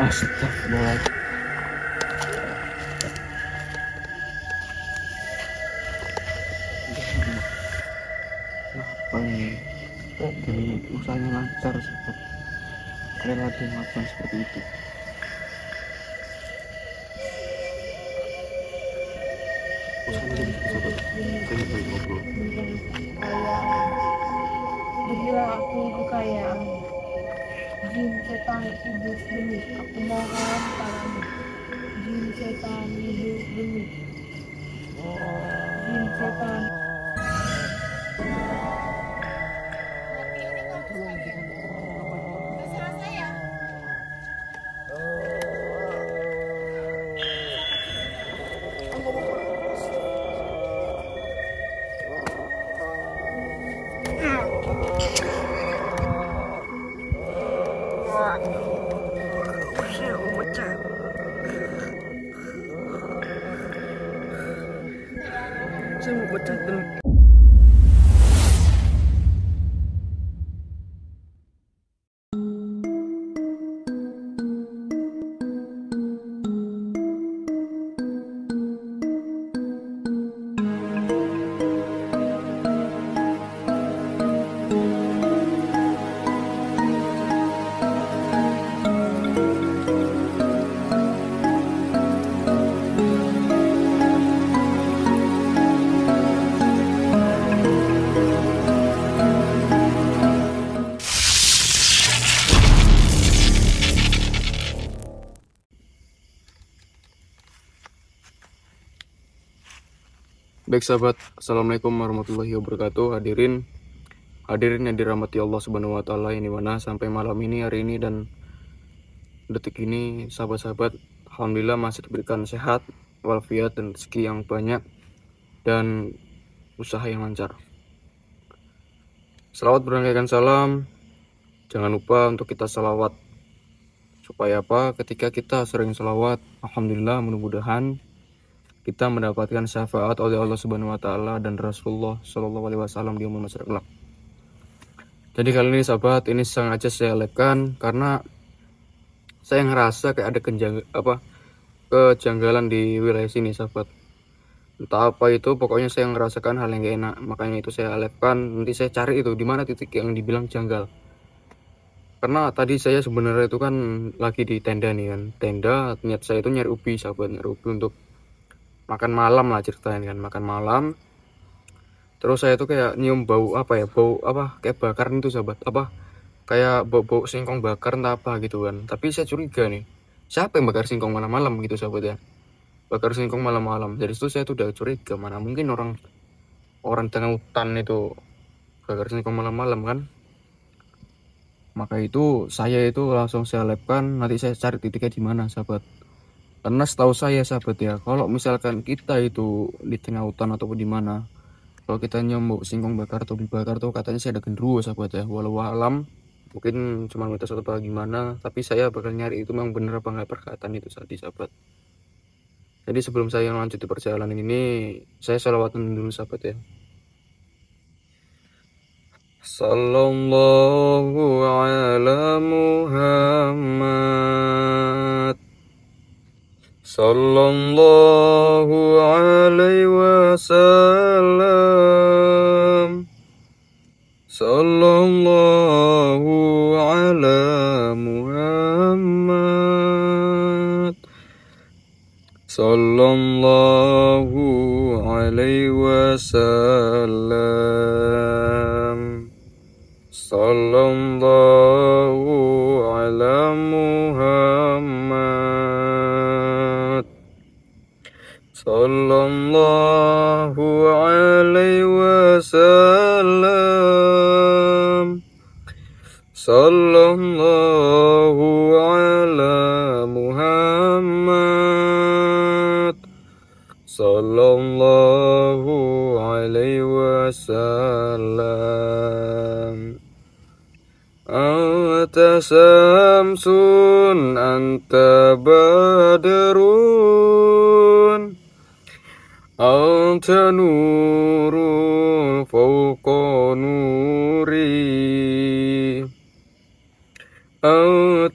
Astagfirullah. Kenapa ini? Kok gini usahanya lancar sahabat? Kalian ada yang melakukan seperti itu? Usahanya jadi sahabat. Saya baik ngobrol. Berilah aku kekayaan, jin setan iblis demi aku mohon padamu. Jin setan iblis demi jin setan. Saya mau pecah demi Baik sahabat, assalamualaikum warahmatullahi wabarakatuh. Hadirin yang dirahmati Allah Subhanahu wa Ta'ala, ini mana sampai malam ini, hari ini dan detik ini, sahabat-sahabat, alhamdulillah masih diberikan sehat walafiat dan rezeki yang banyak dan usaha yang lancar. Selawat berangkaikan salam, jangan lupa untuk kita salawat. Supaya apa? Ketika kita sering salawat, alhamdulillah mudah-mudahan kita mendapatkan syafaat oleh Allah Subhanahu wa Ta'ala dan Rasulullah Shallallahu Alaihi Wasallam di umur masyarakat kelak. Jadi kali ini sahabat, ini sengaja saya live-kan karena saya ngerasa kayak ada kejanggalan di wilayah sini sahabat. Entah apa itu, pokoknya saya ngerasakan hal yang gak enak, makanya itu saya live-kan. Nanti saya cari itu di mana titik yang dibilang janggal. Karena tadi saya sebenarnya itu kan lagi di tenda nih kan, tenda. Niat saya itu nyari ubi sahabat, nyari ubi untuk makan malam lah ceritanya kan, makan malam. Terus saya tuh kayak nyium bau kayak bakar itu sahabat, kayak bau singkong bakar entah apa gitu kan. Tapi saya curiga nih, siapa yang bakar singkong malam-malam gitu sahabat ya, bakar singkong malam-malam. Dari situ saya tuh udah curiga, mana mungkin orang tengah hutan itu bakar singkong malam-malam kan. Maka itu saya itu langsung saya live-kan, nanti saya cari titiknya di mana sahabat. Karena setahu saya sahabat ya, kalau misalkan kita itu di tengah hutan ataupun di mana, kalau kita nyium singkong bakar atau dibakar tuh katanya saya ada genderuwo sahabat ya. Walau alam, mungkin cuma mitos atau gimana, tapi saya bakal nyari itu memang bener apa nggak perkataan itu tadi sahabat. Jadi sebelum saya lanjut di perjalanan ini, saya sholawatan dulu sahabat ya. Sallallahu ala Muhammad, sallallahu alaihi wasallam, sallallahu ala Muhammad, sallallahu alaihi wasallam, sallallahu ala Muhammad, sallallahu alaihi wasallam, sallallahu ala Muhammad, sallallahu alaihi wasallam. Anta samsun anta badrun, anta nurun fawqa nuri, anta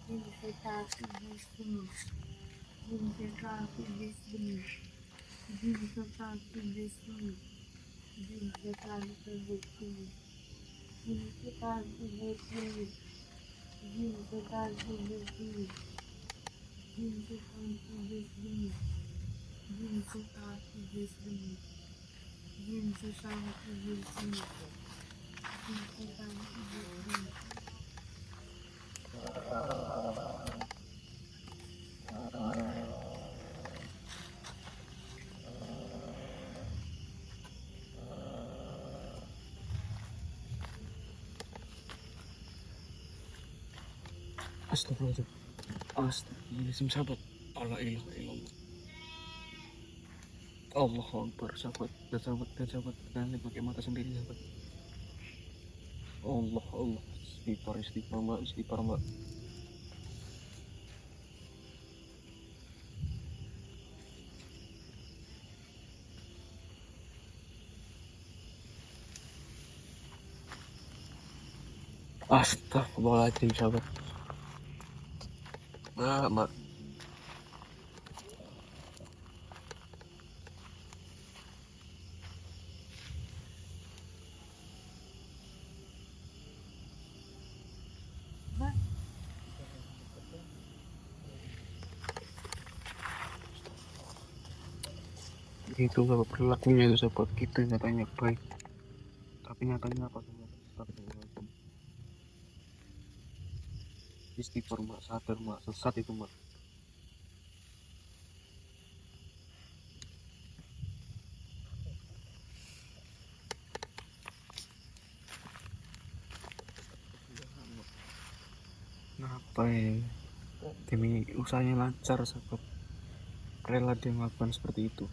jin setan iblis demi, jin setan iblis demi, jin setan iblis demi, jin setan iblis demi, jin setan iblis demi, jin setan iblis demi, jin setan iblis demi, jin setan iblis demi, jin setan iblis demi, jin setan iblis demi. Astagfirullahaladzim. Astagfirullahaladzim sahabat. Allah ilaha illallah. Allahu Akbar sahabat. Dan sahabat. Dan pakai mata sendiri sahabat. Allah. Istighfar mbak. Astagfirullahaladzim sahabat. Mbak. Itu sahabat, perilakunya itu sahabat, kita nyatanya baik tapi nyatanya apa sahabat? Astagfirullahaladzim. Istighfar mbak, sadar mbak, sesat itu mbak. Kenapa ya? Demi usahanya lancar sahabat, rela dia melakukan seperti itu.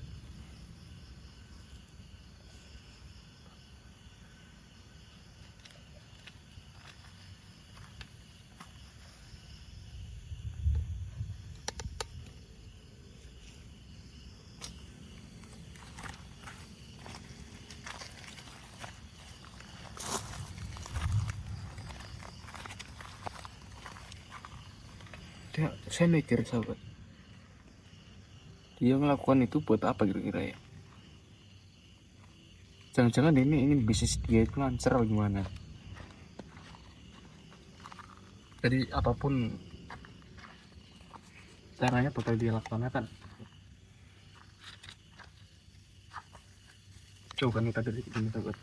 Saya mikir sahabat, dia melakukan itu buat apa kira-kira ya? Jangan-jangan ini ingin bisnis dia itu lancar atau gimana? Jadi apapun caranya bakal dia laksanakan. Coba kita dari sini sahabat.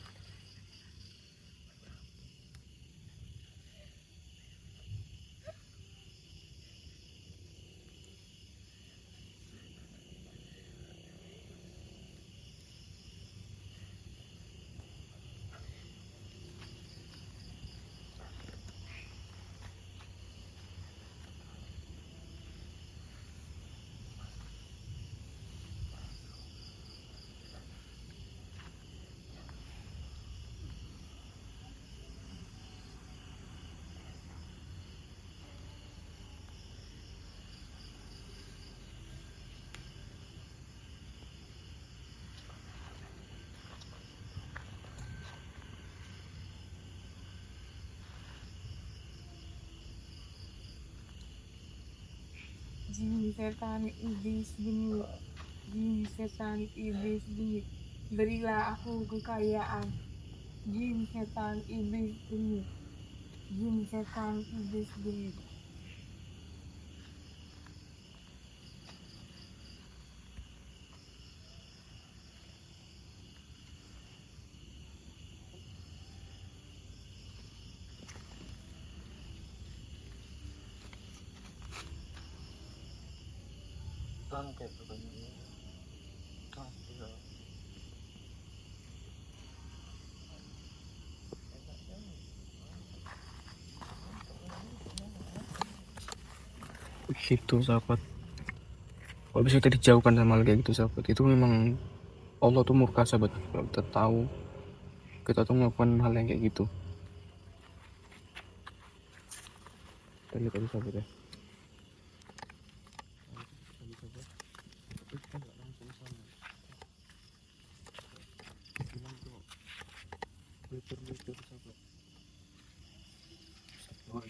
Jin setan iblis demi, jin setan iblis demi, berilah aku kekayaan. Jin setan iblis demi, jin setan iblis demi. Bangke itu sahabat, kalau bisa kita dijauhkan sama hal kayak gitu sahabat, itu memang Allah tuh murka sahabat. Kalau kita tahu kita tuh melakukan hal yang kayak gitu tadi sahabat ya. Sahabat.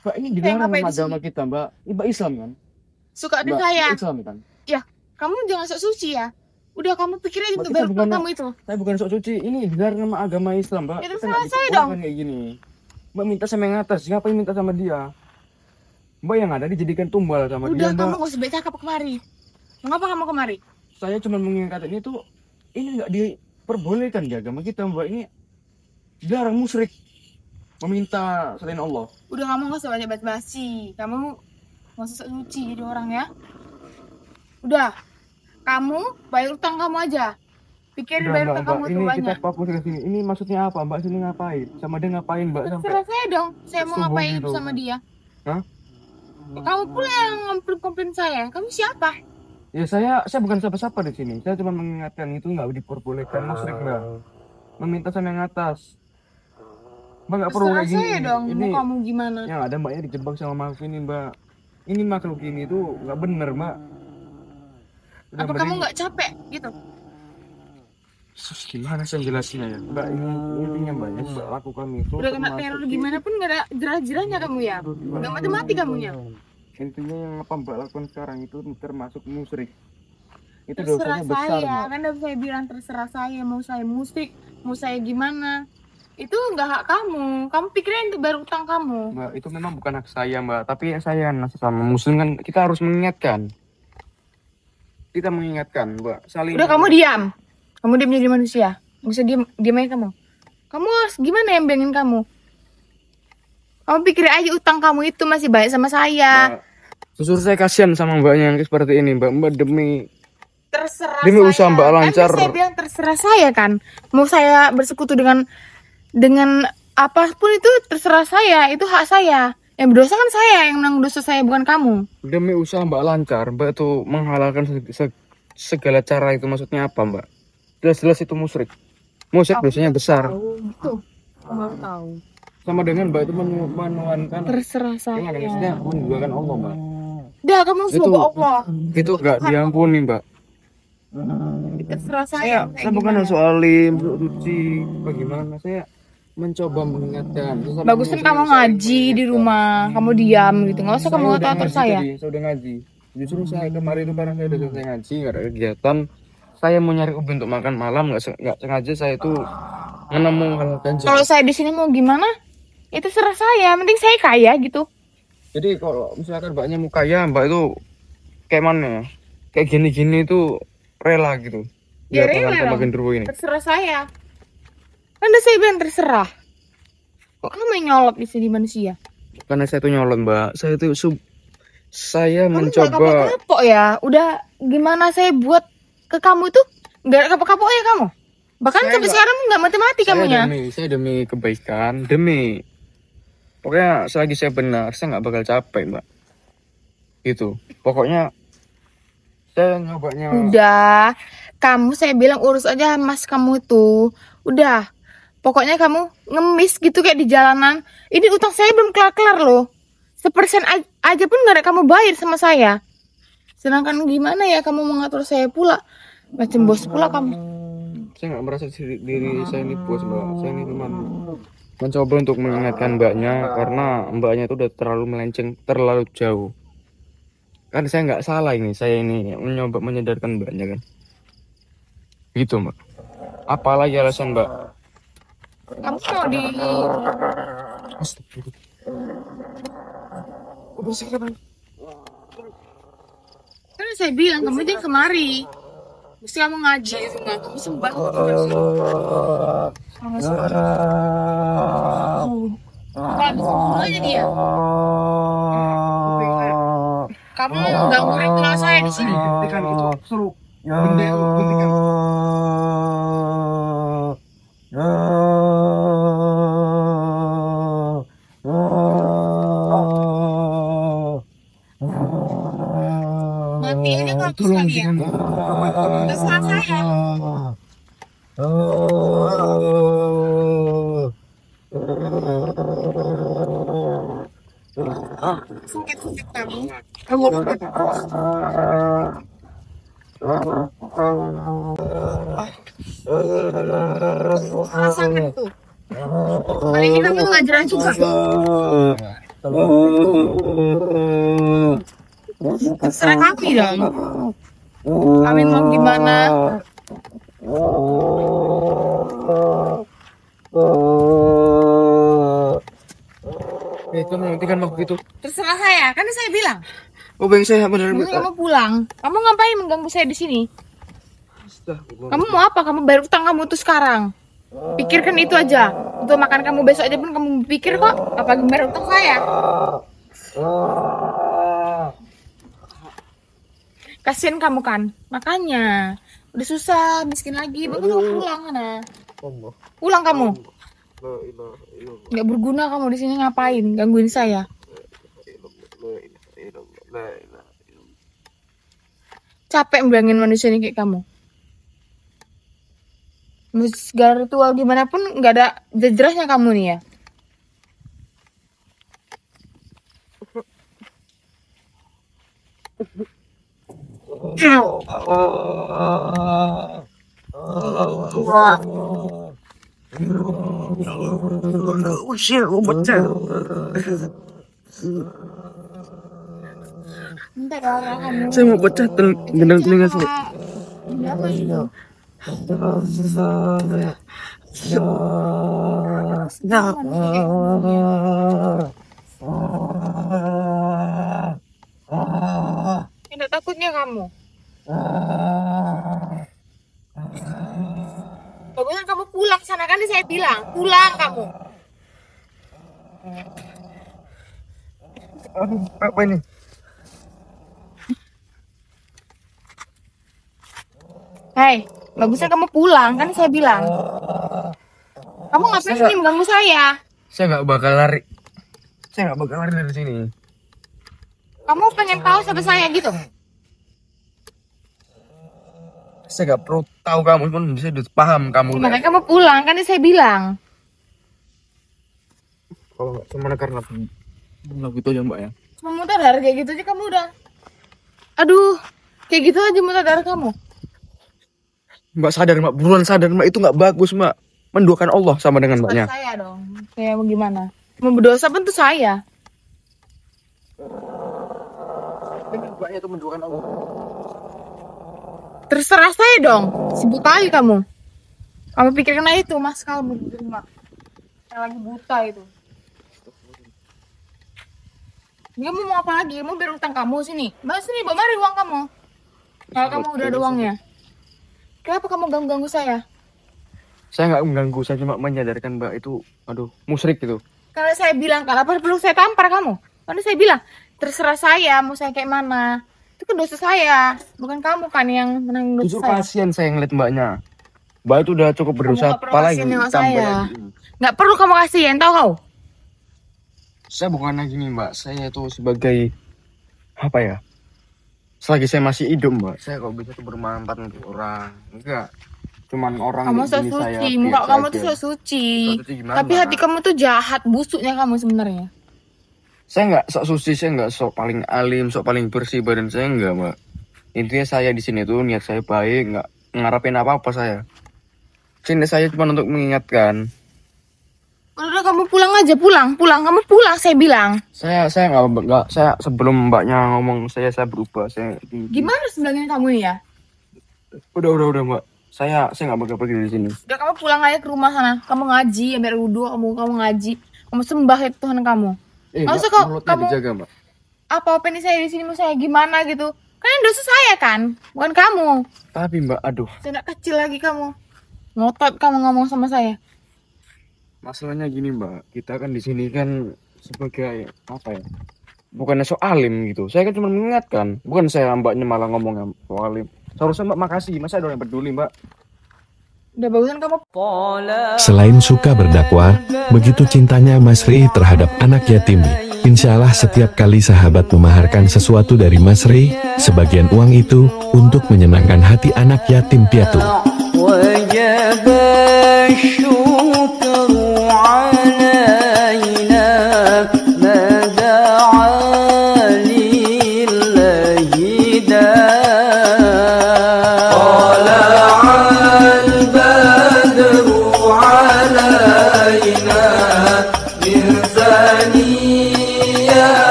Mbak, ini Saya dilarang ngapain sama di sini? agama kita, Mbak. Mbak Islam kan? Suka Mbak, dengan saya. Islam kan? Ya, kamu jangan sok suci ya. Udah kamu pikirin Mbak, untuk kita baru bukan, kamu itu. saya bukan sok suci. Ini dilarang sama agama Islam, Mbak. Ya Kita terserah nggak bisa saya pulang dong. kayak gini. Mbak minta sama yang atas, ngapain minta sama dia? Mbak yang ada dijadikan tumbal sama Udah dia, kamu Mbak. gak usah baca apa kemari. Mengapa kamu kemari? Saya cuma mengingatkan ini nggak diperbolehkan di agama kita, Mbak. Ini dilarang, musyrik meminta selain Allah. Udah kamu gak usah banyak basa-basi. Kamu gak usah sok suci jadi orang ya. Udah, kamu bayar utang kamu aja. Pikirin Udah, bayar Mbak, utang kamu Mbak, itu ini banyak. kita fokus ke sini. Ini maksudnya apa, Mbak? Sini ngapain? Sama dia ngapain, Mbak? Sampai Terserah saya dong. Saya mau subuh ngapain gitu. sama dia. Hah? Kamu pula yang komplain saya. Kamu siapa? Ya saya bukan siapa-siapa di sini. Saya cuma mengingatkan itu nggak diperbolehkan, musyrik, Mbak. Meminta sama yang atas. Mbak nggak perlu Terserah kayak gini. saya dong. Ini Mau kamu gimana? yang ada Mbaknya dijebak sama makhluk ini, Mbak. Ini makhluk ini tuh nggak bener, Mbak. Udah, Apa Mbak, kamu ini- nggak capek gitu? Sus, gimana saya jelasinnya ya, Mbak? Ini intinya Mbak, yang Mbak lakukan itu Udah kena termasuk- teror gimana pun nggak ada jerah-jerahnya kamu ya. Nggak mati-mati kamunya. Intinya yang apa Mbak lakukan sekarang itu termasuk musyrik. Itu Terserah dosanya besar, saya. Mbak. Kan udah saya bilang terserah saya. Mau saya musik, mau saya gimana. Itu nggak hak kamu. Kamu pikirin itu baru utang kamu. Mbak, itu memang bukan hak saya, Mbak. Tapi saya sama Muslim kan kita harus mengingatkan. Kita mengingatkan, Mbak. Saling. Udah kamu diam. Kamu diam jadi manusia. Nggak usah diam aja kamu. Kamu harus gimana yang bilangin kamu? Kamu pikir aja utang kamu itu masih baik sama saya. Mbak, jujur saya kasihan sama Mbaknya yang seperti ini, Mbak. Mbak Terserah demi saya. usaha Mbak lancar. Kan saya bilang terserah saya kan. Mau saya bersekutu dengan apapun itu terserah saya. Itu hak saya. Yang berdosa kan saya yang menanggung dosa saya, bukan kamu. demi usaha Mbak lancar, Mbak tuh menghalalkan segala cara itu maksudnya apa, Mbak? Jelas-jelas itu musyrik. Musyrik dosanya besar. Itu. Kamu tahu. Sama dengan Mbak itu menuhankan Terserah saya. yang maksudnya menduakan Allah, Mbak. Dah kamu Itu- semoga Allah. Itu gak diampuni, Mbak. Terserah saya. Saya bukan soal suci bagaimana, saya mencoba mengingatkan. Bagus kan kamu ngaji di rumah, kamu diam gitu. Nggak usah kamu ngatur saya. Saya udah ngaji. Justru saya kemarin itu karena saya udah selesai ngaji, nggak ada kegiatan. Saya mau nyari ubi untuk makan malam, nggak sengaja saya itu menemu hal ganjil. Kalau saya di sini mau gimana? Itu serah saya. Mending saya kaya gitu. Jadi kalau misalkan Mbaknya mau kaya, Mbak itu kayak mana ya? Kayak gini-gini itu rela gitu. Ya, Tuhan rela sama dong. genderuwo ini. Terserah saya. Kan udah saya bilang terserah. Kok kamu yang nyolot di sini manusia? Karena saya tuh nyolot, Mbak. Saya Kamu nggak mencoba. kapok-kapok ya. Udah gimana saya buat ke kamu itu nggak kapok-kapok ya kamu. Bahkan Saya sampai nggak- sekarang nggak mati-mati kamunya. Saya demi kebaikan, pokoknya selagi saya benar, saya nggak bakal capek, Mbak. Gitu. Pokoknya saya nyobanya. Udah, kamu saya bilang urus aja mas kamu itu. Udah, pokoknya kamu ngemis gitu kayak di jalanan. Ini utang saya belum kelar-kelar loh. 1% aja pun gak ada kamu bayar sama saya. Sedangkan gimana ya kamu mengatur saya pula. Macam bos pula kamu. Saya nggak merasa diri saya ini bos, Mbak. Saya ini cuma mencoba untuk mengingatkan Mbaknya karena Mbaknya itu udah terlalu melenceng, terlalu jauh. Kan saya nggak salah ini, saya ini mencoba menyadarkan Mbaknya kan. Gitu, Mbak. Apalagi alasan Mbak? Kamu mau di... Kan saya bilang kamu jangan kemari. Mesti kamu ngaji di rumah. Kamu sembah. Kalau aja dia. Kamu ganggu ritual saya di sini. Hentikan itu, suruh benda itu hentikan. Mati aja kamu sekalian. Terserah saya. Sakit-sakit kamu. Sangat tuh. Kali ini kamu ngajaran juga. Terserah kami dong. Kami mau gimana? Itu nanti kan waktu itu. Terserah saya, kan saya bilang. Oh bang saya benar. Mungkin kamu pulang. Kamu ngapain mengganggu saya di sini? Kamu mau apa? Kamu bayar utang kamu tuh sekarang. Pikirkan itu aja. Untuk makan kamu besok aja pun kamu pikir kok. Apa bayar utang saya? Kasian kamu kan, makanya udah susah, miskin lagi, baru pulang mana? Pulang kamu. Nggak berguna kamu di sini, ngapain? Gangguin saya. Capek bilangin manusia ini kayak kamu. Segala ritual gimana pun nggak ada jelasnya kamu nih ya. Saya mau pecah gendang telinga saya. Apa itu? Tidak takutnya kamu. Bagusnya kamu pulang sana, kan saya bilang pulang kamu. Aduh, apa ini? Hei, bagusnya kamu pulang, kan saya bilang. Kamu ngapain sini mengganggu saya? Saya nggak bakal lari. Saya nggak bakal lari dari sini. Kamu pengen tahu siapa saya gitu? Saya nggak perlu tahu kamu pun bisa paham kamu. Makanya kamu pulang, kan saya bilang. Kalau nggak cuma karena lagu itu aja mbak ya. Cuma muntah darah kayak gitu aja kamu udah. Aduh, kayak gitu aja muntah darah kamu. Mbak sadar mbak, buruan sadar mbak, itu nggak bagus mbak. Menduakan Allah sama dengan mbaknya. Saya dong, kayak gimana? Mau berdosa pun tuh saya. Mbaknya itu menduakan Allah. Terserah saya dong, sibuk aja kamu. Kamu pikirkan aja itu mas kamu di rumah. Yang lagi buta itu. Kamu mau apa lagi? Kamu biar utang kamu sini. Mas sini, bawa mari uang kamu. Kalau kamu udah ada uangnya. Kenapa kamu ganggu-ganggu saya? Saya nggak mengganggu, saya cuma menyadarkan mbak itu, aduh, musyrik gitu. Kalau saya bilang, kenapa perlu saya tampar kamu? Karena saya bilang, terserah saya, mau saya kayak mana. Itu kan dosa saya, bukan kamu kan yang menanggung dosa Justru saya. kasihan saya ngeliat mbaknya. Mbak itu udah cukup berdosa, apalagi saya. Nggak perlu kamu kasihin, tahu kau? Saya bukan lagi nih mbak, saya itu sebagai, apa ya, selagi saya masih hidup mbak, saya kok bisa tuh bermanfaat untuk orang. Enggak, cuman orang kamu so suci, muka kamu tuh so suci. Tapi hati kamu tuh jahat, busuknya kamu sebenarnya. Saya nggak sok suci, saya nggak sok paling alim, sok paling bersih badan saya enggak mbak. Intinya saya di sini tuh niat saya baik, nggak ngarapin apa-apa saya. Sini saya cuma untuk mengingatkan. Udah kamu pulang aja, pulang, kamu pulang, saya bilang. Saya nggak, saya sebelum mbaknya ngomong saya berubah, saya. Gimana sebenarnya kamu ya? Udah mbak. Saya nggak bakal pergi dari sini. Udah kamu pulang aja ke rumah sana. Kamu ngaji, ambil wudhu, kamu ngaji, kamu sembah itu Tuhan kamu. Maksudnya kamu dijaga, mbak. Apa ini saya di sini mau saya gimana gitu? Kan dosa saya kan, bukan kamu. Tapi mbak, aduh. Saya kecil lagi kamu. Ngotot kamu ngomong sama saya. Masalahnya gini mbak, kita kan di sini kan sebagai apa ya? Bukannya so alim gitu. Saya kan cuma mengingatkan, bukan saya mbaknya malah ngomong so alim. Seharusnya mbak makasih, masa ada yang peduli mbak. Udah bagusan kamu. Selain suka berdakwah, begitu cintanya Mas Ri terhadap anak yatim. Insya Allah setiap kali sahabat memaharkan sesuatu dari Mas Ri, sebagian uang itu untuk menyenangkan hati anak yatim piatu.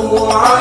الله